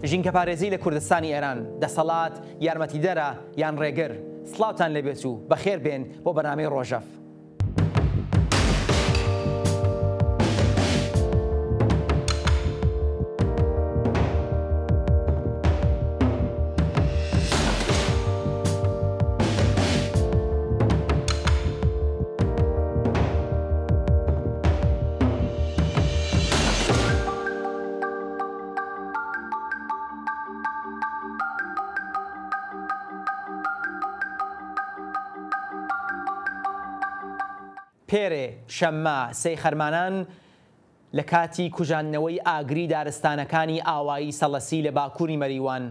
ژینگە پارێزی لە کوردستانی ئێران دەسەڵات یارمەتیدەرە یان ڕێگر سڵاوتان لەبێت و بەخێر بێن بۆ بەنامەی ڕۆژەف. پێرێ شەممە سەی خەرمانان لە کاتی کوژاندنەوەی ئاگری دارستانەکانی ئاوایی سەڵەسی لە باکووری مەریوان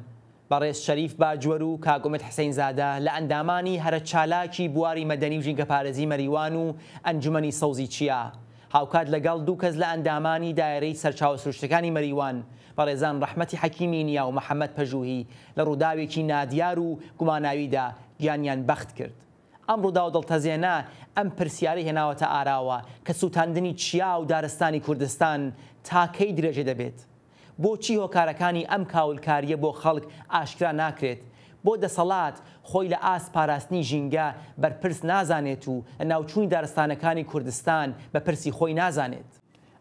بەڕێز شەریف باجوەر و کاک حسین زادە لە ئەندامانی هەرە چالاکی بواری مەدەنی و ژینگە پارێزی مەریوان و ئەنجومەنی سەوزی چیا هاوکات لەگەڵ دوو کەس لە ئەندامانی دایرەی سەرچاوە سروشتەکانی مەریوان بەڕێزان ڕەحمەتی حەکیمی نیا و محەممەد پەژوهی لە ڕووداوێکی نادیار و گوماناویدا گیانیان بەخت کرد. ئەم ڕوودا و دڵتەزیێنە ئەم پرسیاری هێناوەتە ئاراوە کە سووتاندنی چیا و دارستانی کوردستان تاکەی درێژە دەبێت. بۆچی هۆکارەکانی ئەم کاولکاریە بۆ خەڵک ئاشکرا ناکرێت؟ بۆ دەسەڵات خۆی لە ئاست پاراستنی ژینگە بەرپرس نازانێت و لە ناوچووی دارستانەکانی کوردستان بە پرسی خۆی نازانێت.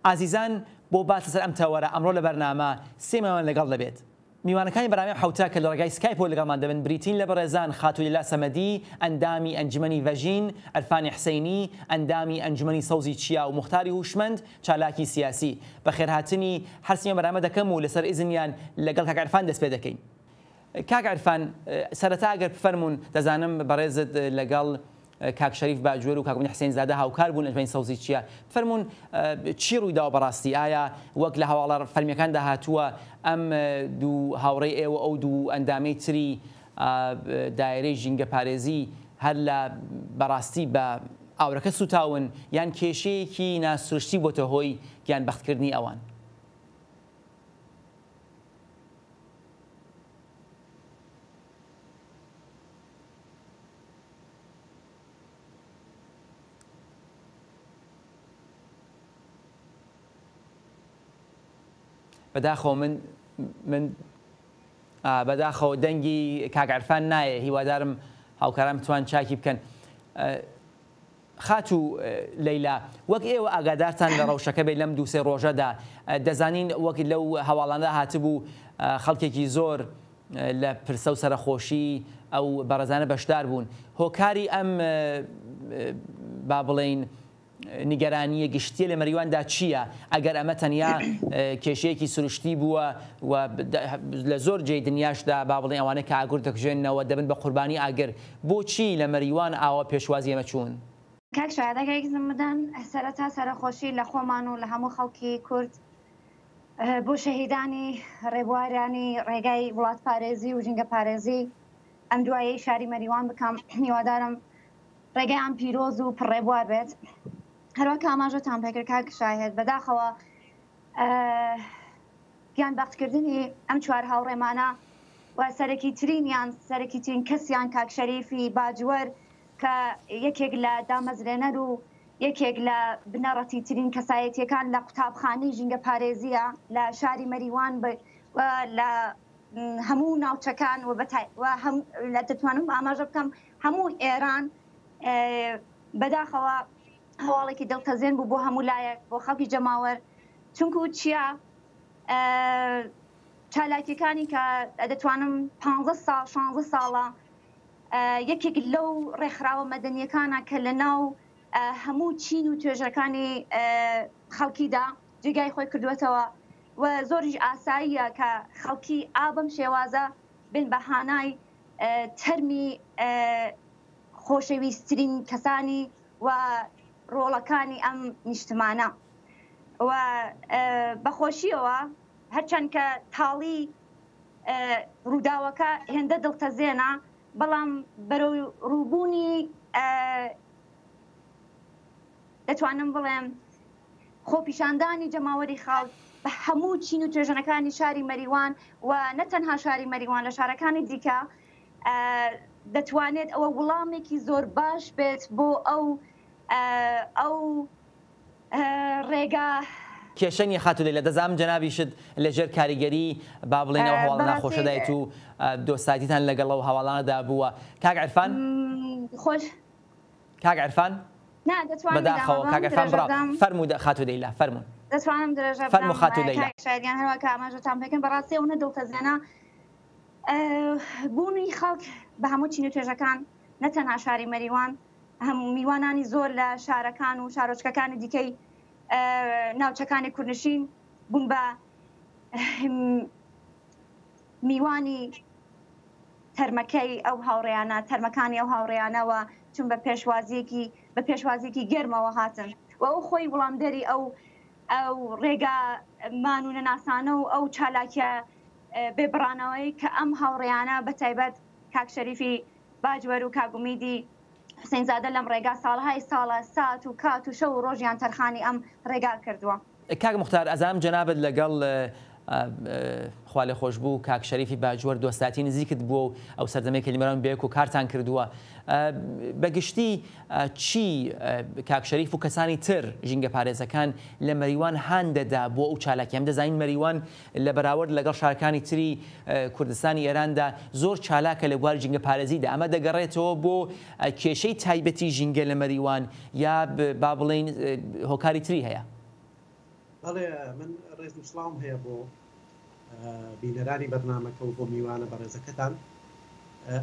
ئازیزان بۆ باسە سەر ئەم تەوەرە ئەمڕۆ لە بەرنامە سێمەوان لەگەڵ دەبێت. میوانەکانی بەرامی حوتا کە لە ڕێگای سکایپۆ لەگەڵمان دەبن بریتین لە بەڕێزان خاتوولیلا سەمەدی ئەندامی ئەنجومەنی ڤەژین، ئەرفانی حسەینی ئەندامی ئەنجومەنی سەوزی چیا و موختاری هوشمەند چالاکی سیاسی. بەخێرهاتنی هەر سێمە بەرامە دەکەم و لەسەر ئیزنیان لەگەڵ کاک عەرفان دەست پێ دەکەین. کاک عەرفان سەرەتا ئەگەر بفەرمون دەزانم بەڕێزت لەگەڵ کاک شەریف باجوەر و کاک حسین زادە هاوکار بوون ئەنجومەنی سەوزی چیا فەرمون چی ڕوویداوە بەڕاستی؟ ئایا وەک لە هەواڵە فەرمیەکاندا هاتووە ئەم دوو هاوڕێی ئێوە ئەو دوو ئەندامەی تری دایرەی ژینگە پارێزی هەر لە بەڕاستی بە ئاورەکە سوتاون یان کێشەیەکی ناسروشتی بۆتە هۆی گیان بەختکردنی ئەوان؟ بەداخەوە من بەداخەوە دەنگی کاک عەرفان نایە، هیوادارم هاوکاران بتوان چاکی بکەن. خات و لەیلا وەک ئێوە ئاگادارتان لە ڕەوشەکە بێت لەم دوو سێ ڕۆژەدا دەزانین وەک لەو هەواڵاندا هاتبوو خەڵکێکی زۆر لە پرسە و سەرخۆشی ئەو بەڕێزانە بەشدار بوون. هۆکاری ئەم با بڵێین نیگەرانیە گشتیە لە مەریواندا چییە؟ ئەگەر ئەمە تەنیا کێشەیەکی سروشتی بووە و لە زۆر جێی دنیاشدا با بڵێن ئەوانە کە ئاگر دەکوژێنەوە دەبن بە قوربانی ئاگر، بۆچی لە مەریوان ئاوا پێشوازی ئەمە چوون؟ کاک شایدەکەیەکم بدەن سەرەتا سەرخۆشی لە خۆمان و لە هەموو خەڵکی کورد بۆ شەهیدانی ڕێبوارانی ڕێگای وڵات پارێزی و ژینگە پارێزی ئەم دوایەی شاری مەریوان بکەم. هیوادارم ڕێگەیان پیرۆز و پڕێبوار بێت. هەروەک ئاماژەتان پێکرد کاک شاهێد بەداخەوە گیان بەختکردنی ئەم چوار هاوڕێمانە و سەرەکی ترینیان سەرەکی ترین کەسیان کاک شەریفی باجوەر کە یەکێک لە دامەزرێنەر و یەکێک لە بنەڕەتی ترین کەسایەتیەکان لە قوتابخانەی ژینگە پارێزیە لە شاری مەریوان لە هەموو ناوچەکان و لە دەتوانم ئاماژە بکەم هەموو ئێران. بەداخەوە هەواڵێکی دڵتەزێن بوو بۆ هەموو لایەک بۆ خەڵکی جەماوەر، چونکو چییە چالاکیەکانی کە دەتوانم 15 ساڵە یەکێک لەو ڕێکخراوە مەدەنیەکانە کە لە ناو هەموو چین و توێژەکانی خەڵکیدا جێگای خۆی کردوێتەوە و زۆریش ئاساییە کە خەڵکی ئابم شێوازە بن بەهانای تەرمی خۆشەویستترین کەسانی و ڕۆڵەکانی ئەم نیشتمانە و بەخۆشیەوە هەرچەند کە تاڵی ڕووداوەکە هێندە دڵتەزێنە بەڵام بەرەو ڕووبوونی دەتوانم بڵێم خۆپیشاندانی جەماوەری خەڵک بە هەموو چین و توێژەنەکانی شاری مەریوان و نەتەنها شاری مەریوان لە شارەکانی دیکە دەتوانێت ئەوە وەڵامێکی زۆر باش بێت بۆ ئەو ڕێگە کێشەنی خاتو لێ لە دەزانم جەنابیشت لەژێر کاریگەری با بڵێنەوە هەواڵ ناخۆشەدایت و دۆستاییتان لەگەڵ ئەو هەواڵانەدا بووە. کاک عرفان خۆش کاک عرفان بەداخەوە کاک عرفان بڕاو فەرموو خاتو لەیلا فەرموون. دەتوانم درێژە فەرموو خاتو لەیلا. شایدیان هەروە کە ئاماژەتان پێکەن بەڕاستی ئەوە دڵتەزێنە بوونی خەڵک بە هەموو چین و توێژەکان نەتەنها شاری مەریوان هەموو میوانانی زۆر لە شارەکان و شارۆچکەکانی دیکەی ناوچەکانی کوردنشین بوون بە میوانی تەرمەکەی ئەو هاوڕێیانە تەرمەکانی ئەو هاوڕێیانەوە چون بە پێشوازیەکی گەرمەوە هاتن و ئەو خۆی وڵامدەری ئەو ڕێگا مانونە ناسانە و ئەو چالاکیە بێبڕانەوەی کە ئەم هاوڕێیانە بە تایبەت کاک شەریفی باجوەر و کاگومیدی حسینزادە لەم ڕێگا ساڵهای ساڵە سات و کات و شەو و ڕۆژیان تەرخانی ئەم ڕێگا کردووە. کاک موختار ئەزانم جەنابەت لەگەڵ خوا لێ خۆش بوو کاک شەریفی باجوەر دۆستاتی نزیکت بووە و ئەو سەردەمەی کەلیمەران بەیەک و کارتان کردووە. بەگشتی چی کاک شەریف و کەسانی تر ژینگە پارێزەکان لە مەریوان هان دەدا بۆ ئەو چالاکی ئەم دەزانین مەریوان لە بەراورد لەگەڵ شارەکانی تری کوردستانی ئێراندا زۆر چالاکە لە بواری ژینگە پارێزیدا ئەمە دەگەڕێتەوە بۆ کێشەی تایبەتی ژینگە لە مەریوان یا با بڵێن هۆکاری تری هەیە. بەڵێ من ڕێز و سڵام هەیە بۆ بینەرانی بەرنامەکە و بۆ میوانە بەڕێزەکەتان.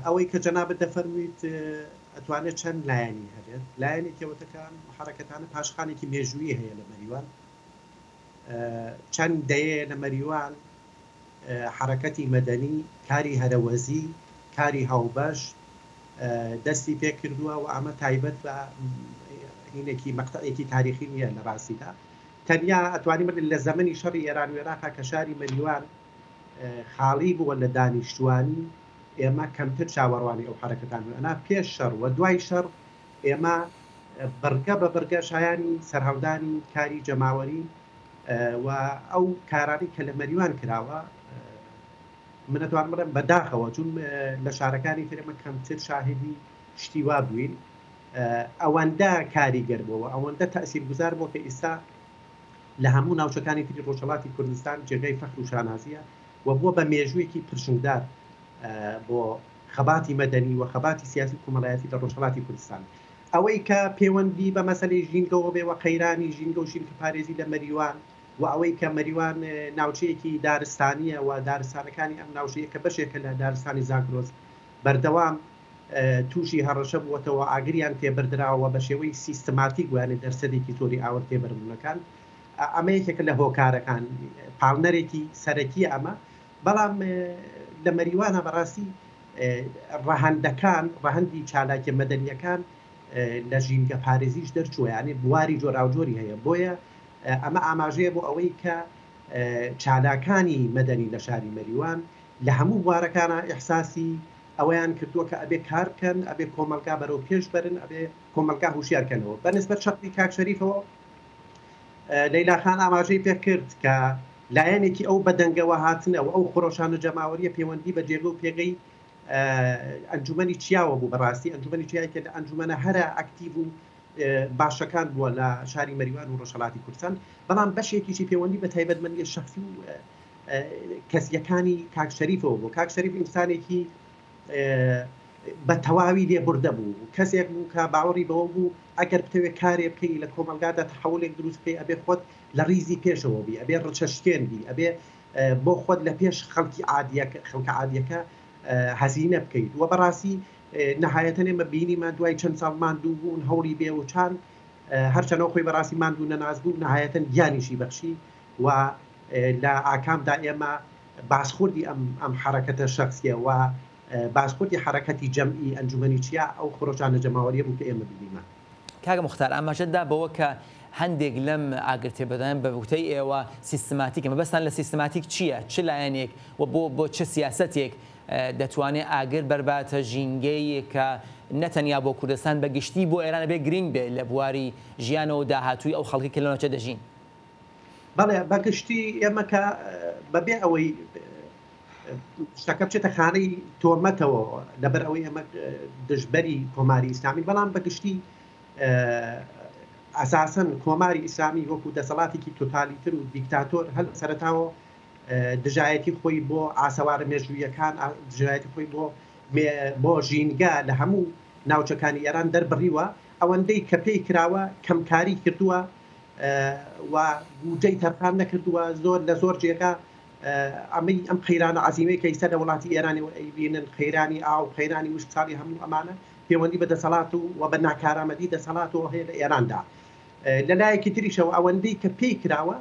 ئەوەی کە جەنابەت دەفەرموویت ئەتوانێت چەند لایەنی هەبێت. لایەنی کەوتەکان حرەکەتانە پاشخانێکی مێژوویی هەیە لە مەریوان. چەند دەیە لە مەریوان حرەکەتی مەدەنی کاری هەرەوەزی کاری هاوبەش دەستی پێ کردووە و ئەمە تایبەت بە هینێکی مەقتەعێکی تاریخی نییە لە ڕاستیدا. تەنیا ئەتوانین لە زەمەنی شەڕی ئێران و عێراق کە شاری مەریوان خاڵی بووە لە دانیشتوانی ئێمە کەمتر چاوەڕوانی ئەو حرەکەتان ئەنا پێش شەڕ و دوای شەڕ ئێمە بەرگە بە بەرگە شایانی سەرهەڵدانی کاری جەماوەری و ئەو کارانی کە لە مەریوان کراوە منەتوان بڵێم بەداخەوە چون لە شارەکانی ترمە کەمتر شاهدی شتی وا بووین ئەوەندە کاریگەر بووە ئەوەندە تەئسیرگوزار بۆ کە ئێستا لە هەموو ناوچەکانی تری ڕۆژهەڵاتی کوردستان جێگەی فەخر و شانازیە و بووە بە مێژوویەکی پرشنگدار بۆ خەباتی مەدەنی و خەباتی سیاسی کۆمەڵایەتی لە ڕۆژهەڵاتی کوردستان. ئەوەی کە پەیوەندی بە مەسەلەی ژینگەەوە بێ و قەیرانی ژینگە و ژینکە پارێزی لە مەریوان و ئەوەی کە مەریوان ناوچەیەکی دارستانیە و دارستانەکانی ئەم ناوچەیە کە بەشێکە لە دارستانی زاگرۆز بەردەوام تووشی هەڕەشە بووەتەوە ئاگریان تێبەردراوە بە شێوەی سیستماتیک وانێ دەرسەدێکی تۆری ئاور تێبەربوونەکان. ئەمە یەکێکە لە هۆکارەکان پاڵنەرێکی سەرەکی ئەمە بەڵام لە مەریوانە بەڕاستی ڕەهەندەکان ڕەهەندی چالاکی مەدەنیەکان لە ژینگە پارێزیش دەرچووە یانێ بواری جۆراوجۆری هەیە بۆیە ئەمە ئاماژەیە بۆ ئەوەی کە چالاکانی مەدەنی لە شاری مەریوان لە هەموو بوارەکانە ئیحساسی ئەوەیان کردووە کە ئەبێ کار بکەن ئەبێ کۆمەلگا بەرەو پێش بەرن ئەبێ کۆمەلگا هوشیارکەنەوە بەنسبەت شەخصی کاک شەریفەوە لەیلا خان ئاماژەی پێ کرد کە لایەنێکی ئەو بەدەنگەوە هاتنەوە ئەو خۆڕۆشانە جەماوەریە پەیوەندی بە جێگە و پێگەی ئەنجومەنی چیاوە بوو بەڕاستی ئەنجومەنی چیاکە لە ئەنجومەنە هەرە ئەکتیڤ و باشەکان بووە لە شاری مەریوان و ڕۆژهەڵاتی کوردستان بەڵام بەشێکیشی پەیوەندی بە تایبەتمەندی شەخسی و کەسیەکانی کاک شەریفەوە بوو. کاک شەریف ئینسانێکی بە تەواوی لێبوردە بوو کەسێک بوو کە باوەڕی بەوە بوو ئەگەر بتەوێت کارێ بکەی لە کۆمەلگادا تەحولێک دروست بکەی ئەبێ خۆت لە ریزی پێشەوە بی ئەبێ ڕچەشتێن بی ئەبێ بۆ خۆت لە پێش خەڵکی عادیەکە هەزینە بکەیت وە بەڕاستی نەهایەتەن ئێمە بینیمان دوای چەند ساڵ ماندوو بوون هەوڵی بێ و چان هەرچەنەوە خۆی بەڕاستی ماندوو نەناز بوو نەهایەتەن گیانیشی بەخشی و لە ئاکامدا ئێمە باسخوردی ئەم حرەکەتە شخصیە و باسخوردی حرەکەتی جەمعی ئەنجومەنی چیا ئەو خۆڕۆژانە جەماوەریە بوو کە ئێمە بینیمان. کاگە موختار ئاماژەتدا بەوە کە هەندێک لەم ئاگرتێبەدان بە وتەی ئێوە سیستماتیکە مەبەستان لە سیستماتیک چییە؟ چ لایەنێک و بۆ چه سیاسەتێک دەتوانێت ئاگر بەرباتە ژینگەی کە نەتەنیا بۆ کوردستان بەگشتی بۆ ئێرانە بێ گرنگ بێ لە بواری ژیانەوە داهاتووی ئەو خەڵکی کە لەناوچە دەژین؟ بەڵێ بەگشتی ئێمە کە بەبێ ئەوەی شتەکە بچێتە خانەی تۆمەتەوە لەبەر ئەوەی ئەمە دژبەری کۆماری ئیسلامی بەڵام بەگشتی ئەساسەن کۆماری ئیسلامی وەکو دەسەڵاتێکی تۆتالیتر و دیکتاتۆر هەل سەرەتاوە دژایەتی خۆی بۆ ئاسەوارە مێژوویەکان دژایەتی خۆی بۆ ژینگە لە هەموو ناوچەکانی ئێران دەربڕیوە ئەوەندەی کە پێی کراوە کەمکاری کردووە و بودجەی تەرخان نەکردووە لە زۆر جێگا ئەم قەیرانە عەزیمەی کە ئێستا لە وڵاتی ئێرانی ئەیبینن قەیرانی ئاو قەیرانی وشک ساڵی هەموو ئەمانە پەیوەندی بە دەسەڵات و بە ناکارامەدی دەسەڵاتەوە هەیە لە ئێراندا لە لایەکی تریشەوە ئەوەندەی کە پێی کراوە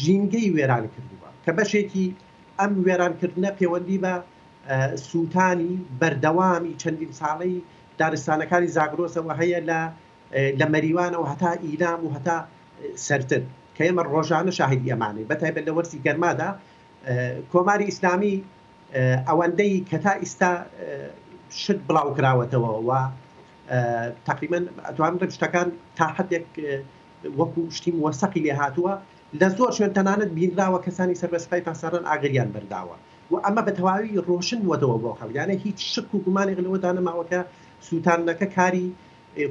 ژینگەی وێران کردووە کە بەشێکی ئەم وێرانکردنە پەیوەندی بە سووتانی بەردەوامی چەندین ساڵەی دارستانەکانی زاگرۆسەوە هەیە لە مەریوانەوە هەتا ئیلام و هەتا سەرتر کە ئێمە ڕۆژانە شاهدی ئەمانەی بەتایبەت لە وەرزی گەرمادا کۆماری ئیسلامی ئەوەندەی کە تا ئێستا شت بڵاو کراوەتەوە و تقریبا ئەتوانم شتەکان تا حدێک وەکو شتی وەسەقی لێ هاتووە لە زۆر شوێن تەنانەت بینراوە کەسانی سەربەسپای پاسەران ئاگریان بەرداوە و ئەمە بە تەواوی ڕۆشن وەتەوە بۆ خەڵک هیچ شک و گومانی لەوەدا نەماوەکە سووتانەکە کاری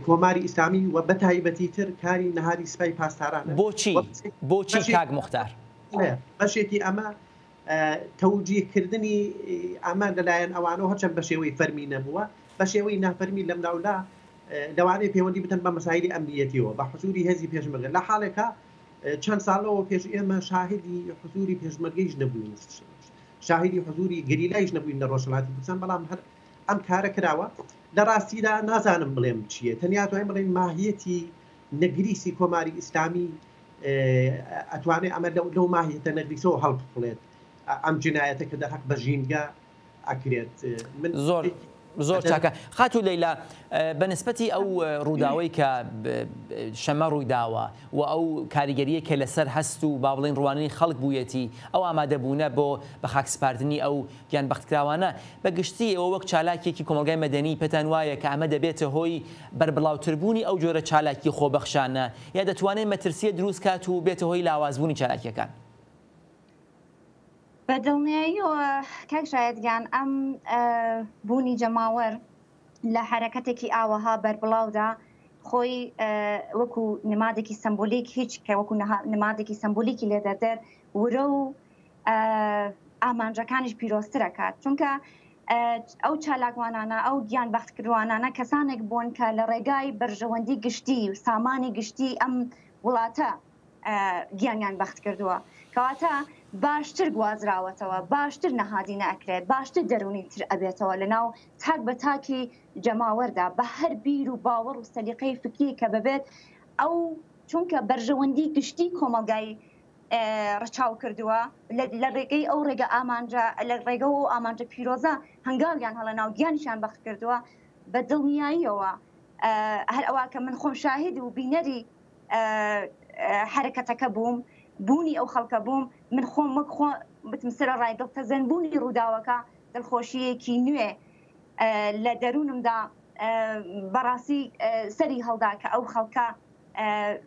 کۆماری ئیسلامی و بەتایبەتی تر کاری نەهاری سپای پاسدارانە بۆچی کاک مختار بەشێکی ئەمە تەوجیهکردنی ئەمە لەلایەن ئەوانەوە هەرچەند بە شێوەی فەرمی نەبووە بە شێوەی نافەرمی لەم ناولا لەوانەیە پەیوەندی بتەن بە مەسایلی ئەمنیەتیەوە بە حزوری هێزی پێشمەرگە لە حاڵێکە چەند ساڵەوە پێش ئێمە شاهدی حزوری پێشمەرگەیش نەبووین شاهدی حزوری گریلایش نەبووین لە ڕۆژهەڵاتی کوردستان بەڵام هەر ئەم کارە کراوە لە ڕاستیدا نازانم بڵێم چییە تەنیا توانین بڵێن ماهیەتی نەگریسی کۆماری ئیسلامی ئەتوانێت ئەمە لەو ماهیەتە نەگریسەوە هەڵبڵێت ئەم جنایەتە کە دەحق بە ژینگە ئەکرێت زۆر چاکە خاتو لەیلا بەنسبەتی ئەو ڕووداوەی کە شەمە ڕوویداوە و ئەو کاریگەریە کە لەسەر هەست و با بڵێن ڕوانینی خەڵک بوویەتی ئەو ئامادەبوونە بۆ بە خاکسپاردنی ئەو گیان بەختکراوانە بەگشتی ئەوە وەک چالاکێکی کۆمەلگای مەدەنی پێتان وایە کە ئەمە دەبێتە هۆی بربڵاوتربوونی ئەو جۆرە چالاکی خۆبەخشانە یا دەتوانێت مەترسیە دروست کات و بێتە هۆی لاوازبوونی چالاکیەکان بەدڵنیاییەوە کاک شایەتگیان ئەم بوونی جەماوەر لە حرەکەتێکی ئاوەها بەربڵاودا خۆی وەکو نمادێکی سمبولیک هیچ کە وەکو نمادێکی سمبولیکی لێ دەدەر ورە و ئامانجەکانیش پیرۆسترە کات چونکە ئەو چالاکوانانە ئەو گیان بەختکردوانانە کەسانێک بوون کە لە ڕێگای بەرژەوەندی گشتی و سامانی گشتی ئەم وڵاتە گیانیان بەخت کردووە کەواتە باشتر گوازراوەتەوە باشتر نەهادی نەکرێت باشتر دەرونی تر ئەبێتەوە لەناو تاک بە تاکی جەماوەردا بە هەر بیر و باوەڕ و سەلیقەی فکری کە ببێت ئەو چونکە بەرژەوەندی گشتی کۆمەلگای ڕچاو کردووە لە ڕێگەی ئەو ڕێگە ئامانجە لە ڕێگە و ئامانجە پیرۆزە هەنگاویان هەڵە ناو گیانیشان بەخت کردووە بە دڵنیاییەوە هەر ئەوە کە من خۆم شاهد و بینەری حرەکەتەکە بووم بوونی ئەو خەڵکە بووم من خۆم بتم سرە ڕای دڵتەزەنبوونی ڕووداوەکە دڵخۆشیەکی نوێ لە دەروونمدا بەڕاستی سەری هەڵدا کە ئەو خەڵکە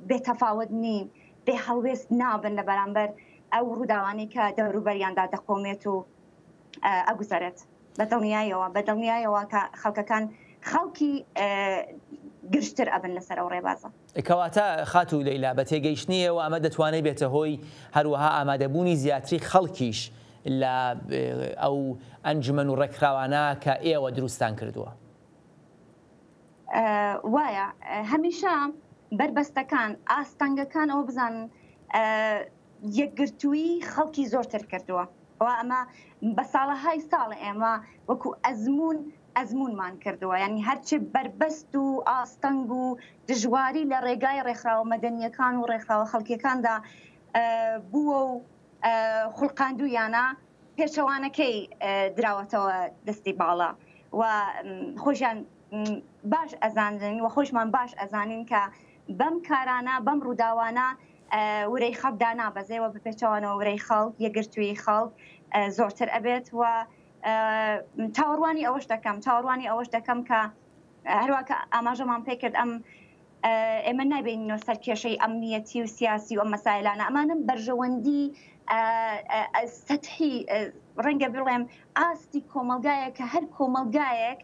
بێتەفاوت نین بێ هەڵوێست نابن لە بەرامبەر ئەو ڕووداوانی کە دەوروبەریاندا دەقۆمێت و ئەگوزارێت بەدڵنیایەوە کە خەڵکەکان خەڵکی گرشتر ئەبن لەسەر ئەو ڕێبازە کەواتە خاتو لەیلا بە تێگەیشتنیەوە ئەمە دەتوانێت بێتە هۆی هەروەها ئامادەبوونی زیاتری خەڵکیش لە ئەو ئەنجومەن و ڕێکخراوانە کە ئێوە دروستان کردووە وایە هەمیشە بربەستەکان ئاستانگەکان ئەوە بزانن یەکگرتووی خەڵکی زۆرتر کردووە ئەمە بە ساڵەهای ساڵە ئێمە وەکو ئەزمونمان کردووە یعنی هەرچی بربەست و ئاستەنگ و دژواری لە ڕێگای ڕێکخراوە مەدەنیەکان و ڕێکخراوە خەڵکیەکاندا بووە و خوڵقاندوویانە پێچەوانەکەی دراوەتەوە دەستی باڵا و خۆشیان باش ئەزانن و خۆشمان باش ئەزانین کە بەم کارانە بەم ڕووداوانە ورەی خەڵکدا نابەزێەوە بپێچەوانەوە ورەی خەڵک یەکگرتووی خەڵک زۆرتر ئەبێت و تاوەڕوانی ئەوەش دەکەم کە هەروەکە ئاماژەمان پێ کرد ئێمە نابێنینەوە سەر کێشەی ئەمنیەتی و سیاسی و ئەم مەسایلانە ئەمانم بەرژەوەندی سەتحی ڕەنگە بڵێم ئاستی کۆمەلگایە کە هەر کۆمەلگایەک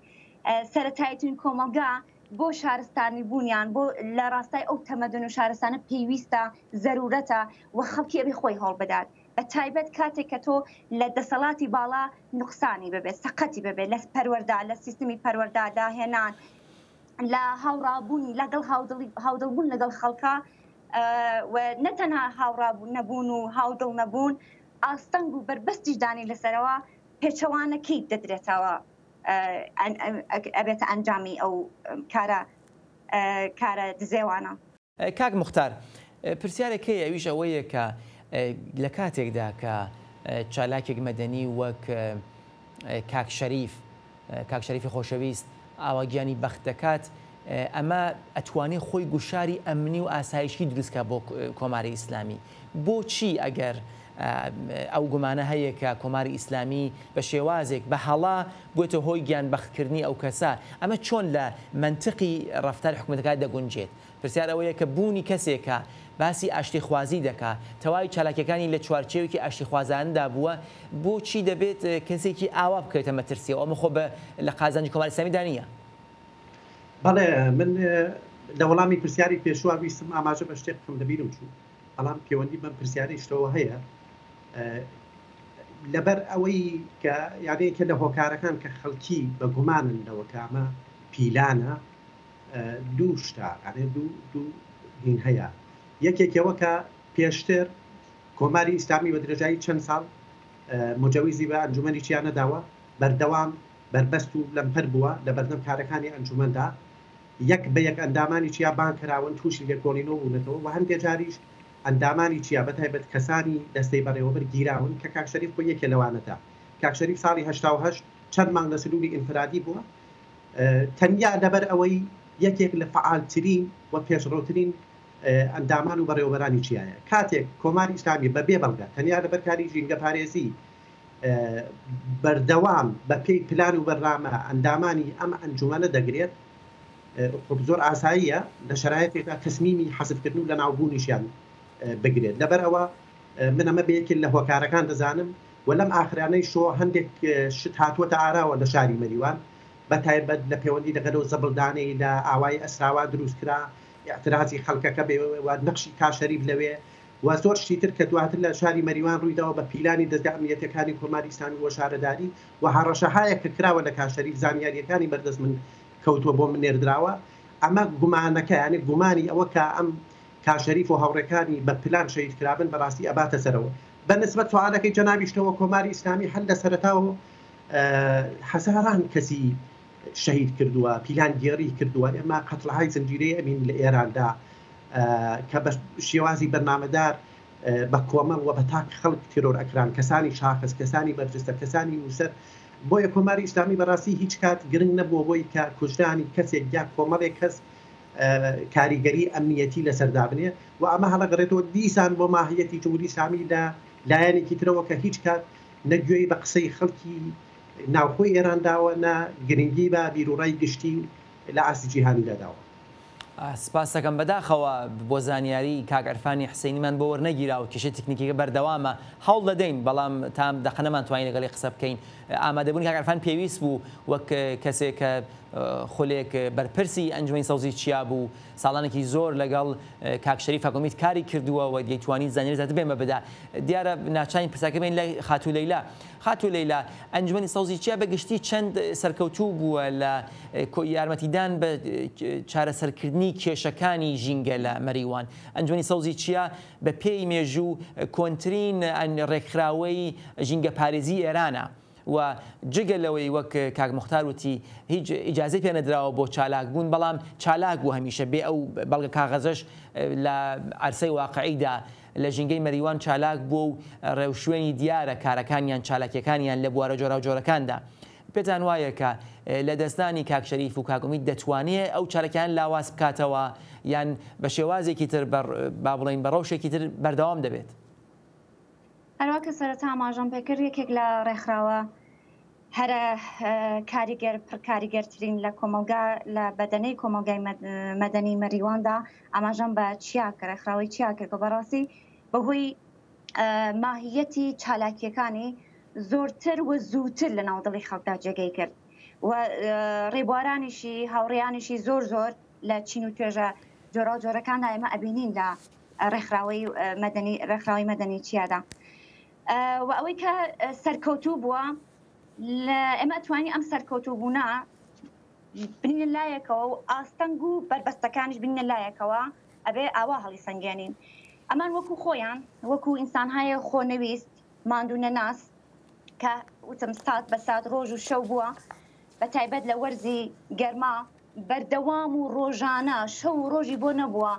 سەرەتایەترین کۆمەلگا بۆ شارستانی بوونیان بۆ لە ڕاستای ئەو تەمەدن و شارستانە پێویستە زەرورەتە و خەڵکی ئەبێ خۆی هەڵ بدات بە تایبەت کاتێک کە تۆ لە دەسەڵاتی باڵا نقصانی ببێت سەقەتی ببێت لە پەروەردا لە سیستمی پەروەردا داهێنان لە هاوڕابوونی لەگەڵ هاودڵبوون لەگەڵ خەڵکە و نەتەنها هاوڕابوون نەبوون و هاودڵ نەبوون ئاستەنگ و بربەستیشدانی لەسەرەوە پێچەوانەکەی دەدرێتەوە ئەبێتە ئەنجامی ئەو کارە دزێوانە. کاک موختار پرسیارێکی ئەویش ئەوەیە کە لە کاتێکدا کە چالاکێک مەدەنی وەک کاک شەریفی خۆشەویست ئاواگیانی بەخت دەکات ئەمە ئەتوانێت خۆی گوشاری ئەمنی و ئاسایشی دروستکە بۆ کۆماری ئیسلامی بۆچی ئەگەر ئەو گومانە هەیە کە کۆماری ئیسلامی بە شێوازێک بە هەڵا بۆتە هۆی گیانبەختکردنی ئەو کەسە ئەمە چۆن لە منطقی ڕەفتار حکوومەتەکە دەگونجێت پرسیار ئەوەیە کە بوونی کەسێکە باسی ئاشتیخوازی دەکات تەواوی چالاکیەکانی لە چوارچێوێکی ئاشتیخوازاندا بووە بۆچی دەبێت کەسێکی ئاوا بکەوێتە مەترسیەوە ئەمە خۆ لە قازانجی کۆماری ئیسلامیدا نییە؟ بەڵێ من لە وەڵامی پرسیاری پێشوە ویستم ئاماژە بە شتێک بکەم لەبیرم چوو بەڵام پەیوەندی بەم پرسیاری شتەوە هەیە لەبەر ئەوەی کە یاریەکە لە هۆکارەکان کە خەڵکی بە گومانن لەوە کامە پیلانە دوو شتا دوو هین هەیە یەکێکەوە کە پێشتر کۆماری ئیسلامی بە درێژایی چەند ساڵ مجەویزی بە ئەنجومەنی چیان نەداوە بەردەوام بربەست و لەمپەر بووە لە بەردەم کارەکانی ئەنجومەندا یەک بە یەک ئەندامانی چیا بان کراون تووشی لێکۆڵینەوە بوونەتەوە و هەندێک جاریش ئەندامانی چیا بەتایبەت کەسانی دەستەی بەڕێوەبەر گیراون کە کاک شەریف بۆ یەکێ لەوانەتە کاک شەریف ساڵی 1970 چەند مانگ لە سلولی ئینفرادی بووە تەنیا لەبەر ئەوەی یەکێک لە فعالترین و پێشڕۆترین ئەندامان و بەڕێوەبەرانی چیایە کاتێک کۆماری ئیسلامی بەبێ بەڵگە تەنیا لەبەر کاری ژینگە پارێزی بەردەوام بە پێی پلان و بەرنامە ئەندامانی ئەم ئەنجومەنە دەگرێت زۆر ئاساییە لە شرایەتێکدا تەسمیمی حەزفکردن و لە ناوبوونیشیان بگرێت لەبەر ئەوە من ئەمە بەیەکێک لە هۆکارەکان دەزانم و لەم ئاخرانەی شۆ هەندێک شت هاتووەتە ئاراوە لە شاری مەریوان بەتایبەت لە پەیوەندی لەگەڵ زەبڵدانەی لە ئاوای ئەسراوا دروستکرا اعتراضی خەڵکەکە بێ نەخشی کاشەریف لەوێ و زۆر شتی تر کە دواتر لە شاری مەریوان ڕوویداوە بە پیلانی دەستگا ئەمنیەتەکانی کۆماری ئیسلامی و شارەداری و هەڕەشەهایە کە کراوە لە کاشەریف زانیاریەکانی بەردەست من کەوتووە بۆ من نێردراوە ئەمە گومانەکە یعنی گومانی ئەوە کە ئەم کاشەریف و هاوڕێکانی بە پلان شەهید کرابن بەڕاستی ئەباتە سەرەوە بە نسبەت سوالەکەی جەنابیشتەوە کۆماری ئیسلامی هەر لە سەرەتاوە هەزاران کەسی شەهید کردووە پیلان گێڕی کردووە ئێمە قەتڵهای زنجیرەی ئەبین لە ئێراندا کە بە شێوازی بەرنامەدار بە کۆمەڵ و بە تاک خەڵک تیرۆر ئەکران کەسانی شاخص کەسانی بەرجستە کەسانی نووسەر بۆیە کۆماری ئیسلامی بەڕاستی هیچ کات گرنگ نەبووە بۆی کە کوژدانی کەسێک یا کۆمەڵێک کەس کاریگەری ئەمنیەتی لەسەردا بنێ و ئەمە هەڵەگەڕێتەوە دیسان بۆ ماهیەتی جمهوری ئیسلامی لە لایەنێکی ترەوە کە هیچ کات نەگوێی بە قسەی خەڵکی ناوخۆی ئێرانداوە نە گرنگی بە بیرروڕای گشتی لە ئاسی جیهانی دەداوە. سپاس دەکەم بەداخەوە بۆ زانیاری کاک عەرفانی حسێنیمان بۆ وەرنەگیراوە کێشەی تکنیکیەکە بەردەوامە هەوڵ دەدەین بەڵام تام دەقەنەمان توانین لەگەڵی قسە بکەین ئامادەبوونی کاک عەرفان پێویست بوو وەک کەسێک کە خولێک بەرپرسی ئەنجومەنی سەوزی چیا بوو ساڵانێکی زۆر لەگەڵ کاک شەریف حکومیت کاری کردووە و دەیتوانین زانیاری زیاتر بێمە بدا دیارە ناچین پرساکە بین لە خاتو لەیلا ئەنجومەنی سەوزی چیا بەگشتی چەند سەرکەوتوو بووە لە یارمەتیدان بە چارەسەرکردنی کێشەکانی ژینگە لە مەریوان ئەنجومەنی سەوزی چیا بە پێی مێژوو کۆنترین ڕێکخراوەی ژینگە پارێزی ئێرانە و جگە لەوەی وەک کاک موختار وتی هیچ ئیجازەی پێ نەدراوە بۆ چالاک بوون بەڵام چالاک بوو هەمیشە بێ ئەو بەڵگە کاغەزەش لە عەرسەی واقعیدا لە ژینگەی مەریوان چالاک بوو و ڕێوشوێنی دیارە کارەکانیان چالاکیەکانیان لە بوارە جۆرا و جۆرەکاندا پێتان وایە کە لە دەستانی کاک شەریف و کاک ئومید دەتوانێت ئەو چارەکان لاواز بکاتەوە یان بە شێوازێکی تر با بڵێن بە ڕەوشێکی تر بەردەوام دەبێت هەروە کە سەرەتا ئاماژەم پێکرد یەکێک لە ڕێکخراوە هەرە کاریگەر پڕکاریگەرترین لە کۆمەلگا لە بەدەنەی کۆمەلگای مەدەنی مەریواندا ئاماژەم بە چیا کرد ڕێکخراوەی چیا کرد کە بەڕاستی بەهۆی ماهیەتی چالاکیەکانی زۆرتر و زووتر لە ناودڵی خەڵکدا جێگەی کرد و ڕێبوارانیشی هاوڕێیانیشی زۆر زۆر لە چین و توێژە جۆرە جۆرەکاندا ئێمە ئەبینین لە ڕێکخراوی مەدەنی چیادا و ئەوەی کە سەرکەوتوو بووە ئێمە توانی ئەم سەرکەوتوبوونا بنینە لایەکەوە و ئاستەنگ و بربەستەکانیش بنینە لایەکەوە ئەبێ ئاوا هەڵی سەنگێنین ئەمان وەکو خۆیان وەکو ئینسانهایە خۆنەویست ماندوو نەناس کە وتم سات بە سات ڕۆژ و شەو بووە بە تایبەت لە وەرزی گەرما بەردەوام و ڕۆژانە شەو و ڕۆژی بۆ نەبووە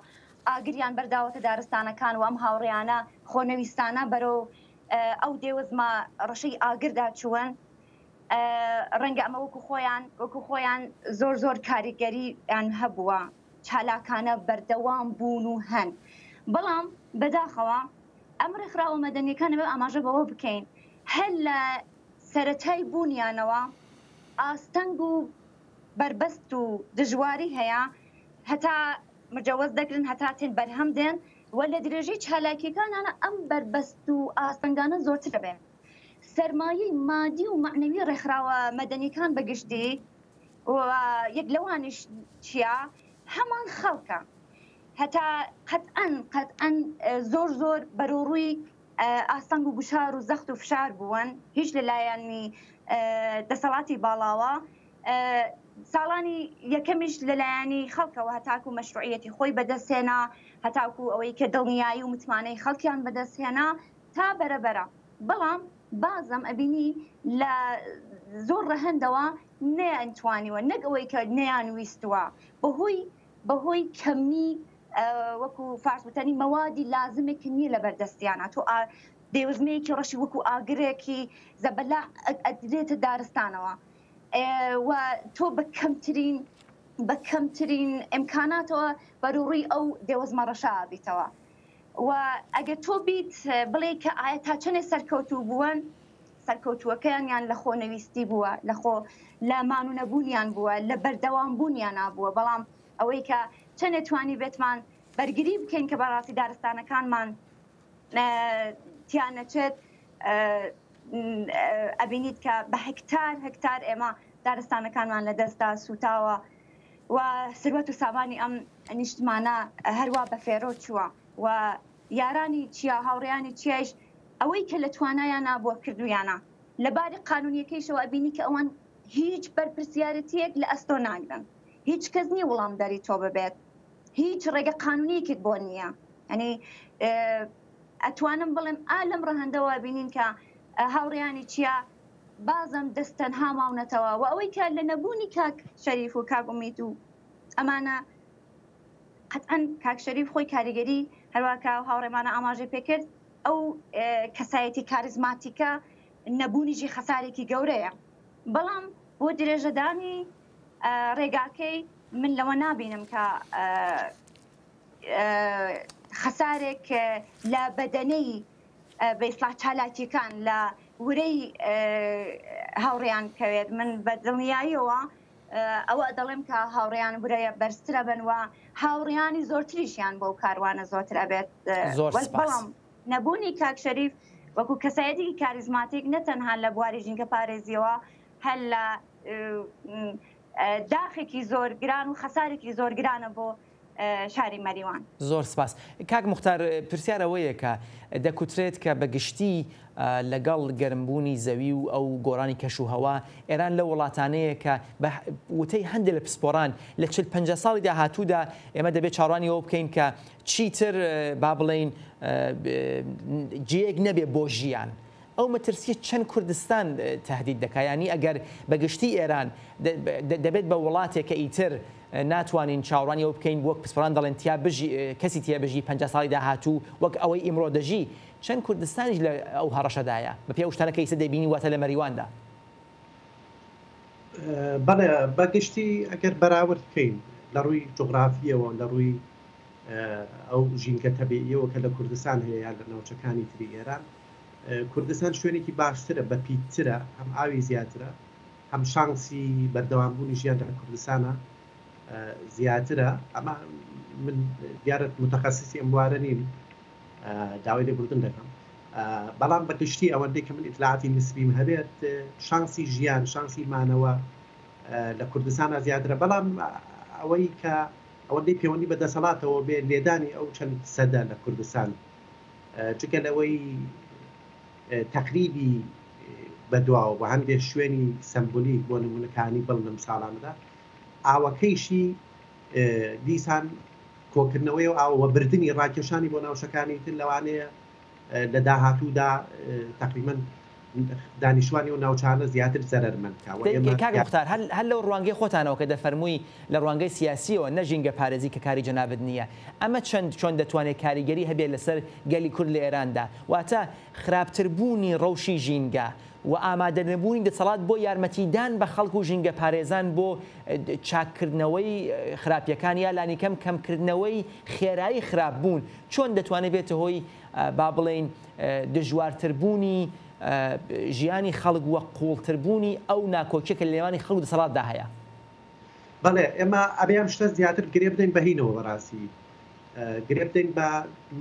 ئاگریان بەرداوەتە دارستانەکان و ئەم هاوڕێیانە خۆنەویستانە بەرەو ئەو دێوەزمە ڕەشەی ئاگردا چوون ڕەنگە ئەمە وەکو خۆیان زۆر زۆر کاریگەریان هەبووە چالاکانە بەردەوام بوون و هەن بەڵام بەداخەوە ئەم ڕێکخراوە مەدەنیەکانە بە ئاماژە بەوە بکەین هەر لە سەرەتای بوونیانەوە ئاستەنگ و بربەست و دژواری هەیە هەتا مجەوەز دەکرن هەتا تێن بەرهەم دێن و لە درێژەی چالاکیەکانانە ئەم بربەست و ئاستەنگانە زۆرتر بێن سەرمایەی مادی و معنەوی ڕێکخراوە مەدەنیەکان بەگشتی و یەک لەوانش چییە هەمان خەڵکە هەتا قەتئەن زۆر زۆر بەرەوڕووی ئاستەنگ و گوشار و زەخت و فشار بوون هیچ لەلایەنی دەسەڵاتی باڵاوە ساڵانی یەکەمیش لەلایەنی خەڵکەوە هەتاکو مەشروعیەتی خۆی بەدەستهێنا هەتاکو ئەوەی کە دڵنیایی و متمانەی خەڵکیان بەدەستهێنا تا بەرەبەرە بەڵام بازم ئەبینی لە زۆر ڕەهەندەوە نەیانتوانیوە نەک ئەوەی کە نەیانویستووە بەهۆی کەمی وەکو فارسوتەنی مەوادی لازمێکی نییە لە بەردەستیانە تۆ دێوزمەیەکی ڕەشی وەکو ئاگرێکی زەبەلا ئەدرێتە دارستانەوە و تۆ بە کەمترین ئیمکاناتەوە بەروڕووی ئەو دێوەزمە ڕەشە بیتەوە و ئەگەر تۆ بیت بڵێ کە ئایا تا چەندێ سەرکەوتوو بوون سەرکەوتووەکەیان لە خۆنەویستی بووە لە مانوونەبوونیان بووە لە بەردەوام بوونیان نابووە بەڵام ئەوەی کە چەندێ توانی بێتمان بەرگری بکەین کە بەڕاستی دارستانەکانمان تیانەچێت ئەبینیت کە بە هەکتار ئێمە دارستانەکانمان لە دەستدا سوتاوە و سروەت و سامانی ئەم نیشتمانە هەروە بە فێرۆ چووە و یارانی چیا هاوڕێیانی چیایش ئەوەی کە لە توانایانە بۆ کردویانە لەباری قانونیەکەیشەوە ئەبینی کە ئەوان هیچ بەرپرسیارەتیەک لە ئەستۆ ناگرن هیچ کەس نییە وەڵامداری تۆ ببێت هیچ ڕێگە قانونیەکێک بۆ نییە ئەنی ئەتوانم بڵێم لەم ڕەهەندەوە بینین کە هاوڕێیانی چیا بازم دەستەنها ماونەتەوە و ئەوەی کە لە نەبوونی کاک شەریف و کاک ئومید و ئەمانە قەتئەن کاک شەریف خۆی کاریگەری هەروەکە هاوڕێمانە ئاماژەی پێکرد ئەو کەسایەتی کاریزماتیکە نەبوونیژی خەسارێکی گەورەیە بەڵام بۆ درێژەدانی ڕێگاکەی من لەوە نابینم کە خەسارێک لە بەدەنەی بەئیسلاح چالاکیەکان لە ورەی هاوڕێیان کەوێت من بە دڵنیاییەوە ئەوە دەڵێم کە هاوڕێیان ورەیە بەرزترە بن و هاوڕێیانی زۆرتریشیان بۆ کاروانە زۆرتر ئەبێت بەڵام نەبوونی کاک شەریف وەکو کەسایەتی کاریزماتیک نەتەنها لە بواری ژینگە پارێزیەوە هەر لە داخێکی زۆر گران و خەسارێکی زۆر گرانە بۆ شاری مەریوان. زۆر سپاس. کاک موختار پرسیارەوەیە کە دەکوترێت کە بەگشتی لەگەڵ گەرمبوونی زەوی و ئەو گۆڕانی کەشوهەوا ئێران لە وڵاتانەیە کە وتەی هەندێک لە پسپۆران لە 40-50 ساڵی داهاتوودا ئێمە دەبێت چاڕوانی ئەوە بکەین کە چیتر با بڵێن جێیەک نەبێ بۆ ژیان. ئەو مەترسیە چەند کوردستان تهدید دەکات ینی ئەگەر بەگشتی ئێران دەبێت بە وڵاتێکە ئیتر ناتوانین چاوەڕانی ئەو بکەین وەک پسپۆران دەڵێن کەسی تیا بژی 50 ساڵی داهاتوو وەک ئەوەی ئیمڕۆ دەژی چەند کوردستانیش لە ئەو هەڕەشەدایە بە پێی شتانەکە ئیسە دەبینی واتە لە مەریواندا. بەڵێ بەگشتی ئەگەر بەراورد بکەین لە ڕووی جوغرافیەوە لە ڕووی ئەو ژینکە تەبیعیەوە کە لە کوردستان هەیە یان لە ناوچەکانی تری ئێران کوردستان شوێنێکی باشترە بە پیترە هەم ئاوی زیاترە هەم شانسی بەردەوامبوونی ژیان لە کوردستانە زیاترە ئەمە من دیارەت متەخەسیسی ئەم بوارە نیم داوای لێبوردن دەکەم بەڵام بەگشتی ئەوەندەی کە من ئیطلاعاتی نسبیم هەبێت شانسی ژیان شانسی مانەوە لە کوردستانە زیاترە بەڵام ئەوەی کە ئەوەندەی پەیوەندی بە دەسەڵاتەوە بێ لێدانی ئەو چەند سەدە لە کوردستان چکە لەوەی تەقریبی بەدواوە بە هەندێک شوێنی سمبولیک بۆ نمونەکانی بڵ لەم ساڵانەدا ئاوەکەیشی دیسان کۆکردنەوەی و ئاوەبردننی ڕاکێشانی بۆ ناوچەکانی تر لەوانەیە لە داهاتوودا تقریبا دانیشتوانی و ناوچانە زیاتر زەرمەندکار هەر لەو ڕوانگەی خۆتانەوە کە دەفەرمووی لە ڕوانگەی سیاسیەوە نەژینگە پارێزی کە کاری جەنابەت نییە ئەمە چۆن دەتوانێت کاریگەری هەبێت لەسەر گەلی کورد لە ئێراندا واتە خراپتربوونی ڕەوشی ژینگە و ئامادەنەبوونی دەسەڵات بۆ یارمەتیدان بە خەڵک و ژینگە پارێزان بۆ چاککردنەوەی خراپیەکان یا لانیکەم کەمکردنەوەی خێرایی خراپبوون چۆن دەتوانێت بێتە هۆی با بڵێن دژوارتربوونی ژیانی خەڵک وە قوڵتربوونی ئەو ناکۆکیە کە لە لێوانی خەڵک دەسەڵاتدا هەیە بەڵێ ئێمە ئەبێم شتە زیاتر گرێ بدەین بەهینەوە بەڕاستی گرێ بدەین بە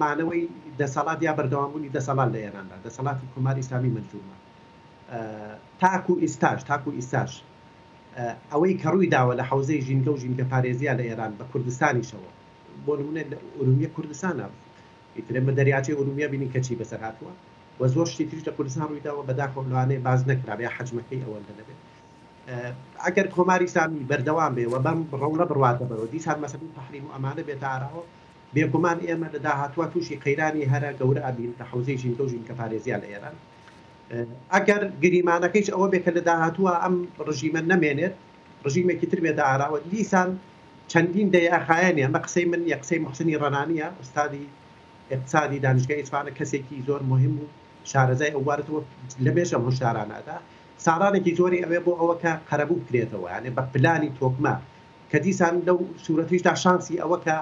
مانەوەی دەسەڵات یا بەردەوامبوونی دەسەڵات لە ئێراندا دەسەڵاتی کوماری ئیسلامی مەنجومە تاکو ئیستاش ئەوەی کە ڕووی داوە لە حوزەی ژینگە و ژینگە پارێزیە لە ئێران بە کوردستانیشەوە بۆ نمونە لە ئورومیە کوردستانە ئیترێن بە دەریاچەی ئورومیە بینی کەچی بەسەر هاتووە و زۆر شتی تریش لە کوردستان ڕوویداوە بەداخەوە لەوانەیە باز نەکرا بێ حەجمەکەی ئەوەندە دەبێت ئەگەر کۆماری ئیسلامی بەردەوام بێ و بەم ڕەونە بڕواتە بەرەوە دیسان مەسەڵەن تەحریم و ئەمانە بێتە ئاراوە بێگومان ئێمە لە داهاتوە تووشی قەیرانی هەرە گەورە ئابین لە حوزەی ژینگە و ژینگە پارێزیە لە ئێران ئەگەر گریمانەکەیش ئەوە بێت کە لە داهاتووە ئەم ڕژیمە نەمێنێت ڕژیمێکی تر بێتە ئاراوە دیسان چەندین دەیەخایەنە ئەمە قسەی من یە قسەی محسنی ڕەنانیە ئوستادی اقتصادی دانشگای ئیسفانە کەسێکی زۆر مهم و شارەزای ئەووارەوە لە بێژە هەموو شارانەدا ساڵانێکی زۆری ئەوێ بۆ ئەوە کە قەرەبوو بکرێتەوە یانێ بە پلانی تۆکمە کە دیسان لەو سوورەتیشدا شانسی ئەوە کە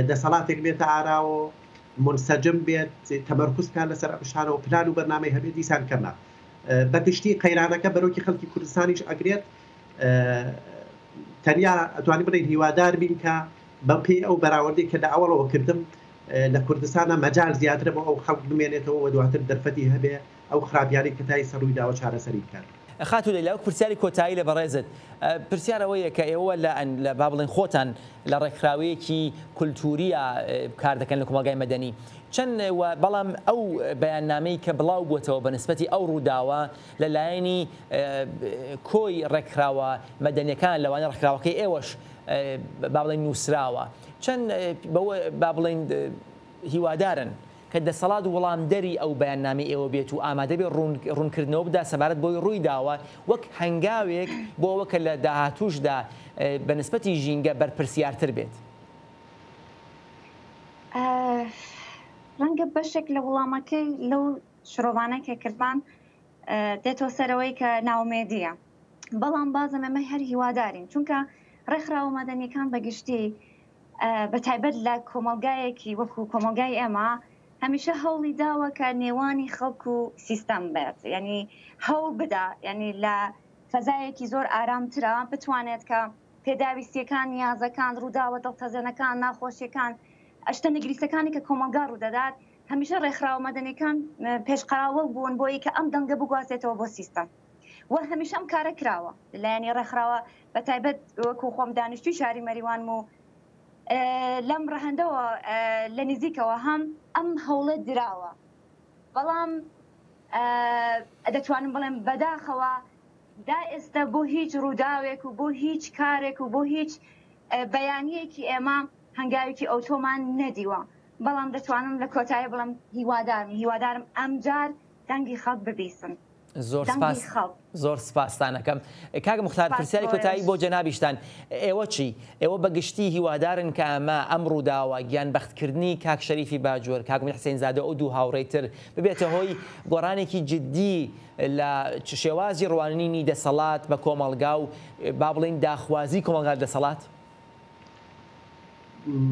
دەسەڵاتێک بێتە ئاراوە منسەجم بێت تەمەرکوزکان لەسەر ئەمشانەوە پلان و بەرنامەی هەبێت دیسان کەمە بەگشتی قەیرانەکە بەرۆکی خەڵکی کوردستانیش ئەگرێت تەنیا ئەتوانی بڵین هیوادار بین کە بە پێی ئەو بەراوردی کە لە ئەوڵەوە کردم لە کوردستانە مەجال زیاتر بۆ ئەو خەڵک بمێنێتەوە و دواتر دەرفەتی هەبێ ئەو خراپیانی کە تای سەرڕوویداوە چارەسەری بکات خاتو لەلاو پرسیاری کۆتایی لە بەڕێزت پرسیارەوەیە کە ئێوە لە با بڵێن خۆتان لە ڕێکخراوەیەکی کولتوریە کار دەکەن لە کۆمەلگای مەدەنی چەند بەڵام ئەو بەیاننامەی کە بڵاو بووتەوە بە نسبەتی ئەو ڕووداوە لەلایەنی کۆی ڕێکخراوە مەدەنیەکان لەوانە ڕێکخراوەکەی ئێوەش با بڵێن نووسراوە چەند با بڵێن هیوادارن کە دەسەڵات وەڵامدەری ئەو بەیاننامەی ئێوە بێت و ئامادە بێ ڕوونکردنەوە بدا سەبارەت بۆی ڕووی داوە وەک هەنگاوێک بۆ ئەوە کە لە داهاتووشدا بە نسبەتی ژینگە بەرپرسیارتر بێت ڕەنگە بەشێک لە وەڵامەکەی لەو شرۆڤانەی کردمان دێتەوە سەرەوەی کە ناومێدیە بەڵام بازم ئەمە هەر هیوادارین چونکە ڕێکخراوە مەدەنیەکان بەگشتی بە تایبەت لە کۆمەلگایەکی وەکو کۆمەلگای ئێمە هەمیشە هەوڵی داوە کە نێوانی خەڵک و سیستەم بێت یعنی هەوڵ بدا یعنی لە فەزایەکی زۆر ئارامترە بتوانێت کە پێداویستیەکان نیازەکان ڕووداوە دڵتەزێنەکان ناخۆشیەکان ئەشتە نەگریستەکانی کە کۆمەلگا ڕوودەدات هەمیشە ڕێکخراوە مەدەنیەکان پێشقراوە بوون بۆی کە ئەم دەنگە بگوازێتەوە بۆ سیستەم و هەمیشە ئەم کارە کراوە لەلایەنی ڕێکخراوە بە تایبەت وەکو خۆم دانیشتوی شاری مەریوان و لەم ڕەهەندەوە لە نزیکەوە هەم ئەم هەوڵە دراوە بەڵام دەتوانم بڵێم بەداخەوە دا ئێستا بۆ هیچ ڕووداوێک و بۆ هیچ کارێک و بۆ هیچ بەیانیەکی ئێمە هەنگاوێکی ئۆتۆمان نەدیوە بەڵام دەتوانم لە کۆتایی بڵم هیوادارم ئەم جار دەنگی خەڵک ببیسن زۆر سپاسدانەکەم کاک مختار پرسیاری کۆتایی بۆ جەنابیشتان ئێوە چی ئێوە بەگشتی هیوادارن کە ئەمە ئەم ڕووداوە گیان بەختکردنی کاک شەریفی باجوور کاک حسێنزادە ئەو دوو هاوڕێتر ببێتە هۆی گۆڕانێکی جددی لە شێوازی ڕوانینی دەسەڵات بە کۆمەلگا و با بڵێن داخوازی کۆمەلگا دەسەڵات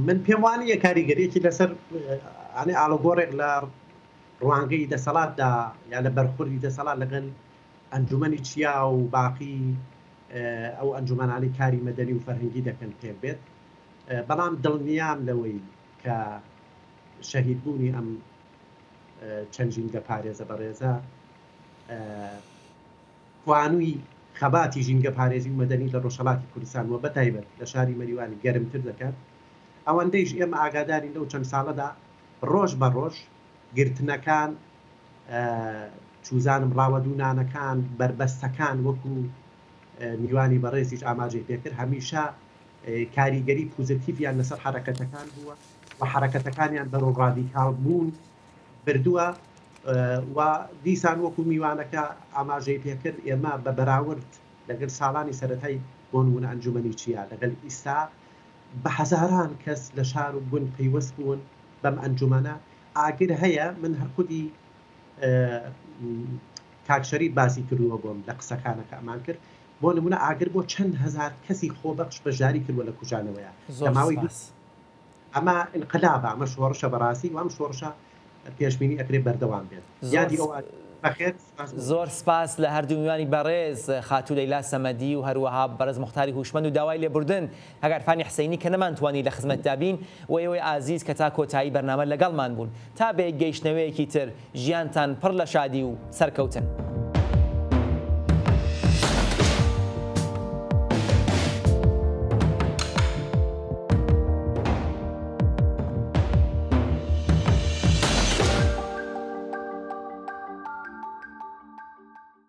من پێم وانە کاریگەریەکی لەسەر ئاڵۆگۆڕێک لە ڕوانگەی دەسەڵاتدا یا لە بەرخوردی دەسەڵات لەگەڵ ئەنجومەنی چیا و باقی ئەو ئەنجومەنانی کاری مەدەنی و فەرهەنگی دەکەن پێ بێت بەڵام دڵنیام لەوەی کە شەهیدبوونی ئەم چەند ژینگە پارێزە بەڕێزە توانووی خەباتی ژینگە پارێزی و مەدەنی لە ڕۆژهەڵاتی کوردستانەوە بەتایبەت لە شاری مەریوانی گەرمتر دەکات ئەوەندەیش ئێمە ئاگادارین لەو چەند ساڵەدا ڕۆژ بە ڕۆژ گرتنەکان چوزانم ڕاوەدوونانەکان بربەستەکان وەکو میوانی بەڕێزیش ئاماژەی پێکرد هەمیشە کاریگەری پوزتیڤیان لەسەر حرەکەتەکان بووە و حرەکەتەکانیان بەرەو ڕادیکاڵ بوون بردووە و دیسان وەکو میوانەکە ئاماژەی پێکرد ئێمە بە بەراورد لەگەڵ ساڵانی سەرەتای بۆ نمونە ئەنجومەنی چیا لەگەڵ ئیستا بە هەزاران کەس لە شار و بوون پەیوەست بوون بەم ئەنجومەنە ئاگر هەیە من هەرخودی کاکشەری باسی کردووە بۆم لە قسەکانەکە ئەمان کرد بۆ نمونە ئاگر بۆ چەند هەزار کەسی خۆبەخش بەشداری کردووە لە کوژانەوەیە لەماوەی ئەمە انقلابە ئەمە شۆڕشە بەڕاستی وام شۆڕشە پێشبینی ئەکرێ بەردەوام بێت یادی ئەو بەخێر زۆر سپاس لە هەردوو میوانی بەڕێز خاتوو لەیلا سەمەدی و هەروەها بەڕێز مختاری هوشمەند و داوای لێبوردن هەگەرفانی حسەینی کە نەمانتوانی لە خزمەتدا بین و ئێوەی ئازیز کە تا کۆتایی بەرنامە لەگەڵمان بوون تا بێ گەیشتنەوەیەکی تر ژیانتان پڕ لە شادی و سەرکەوتن.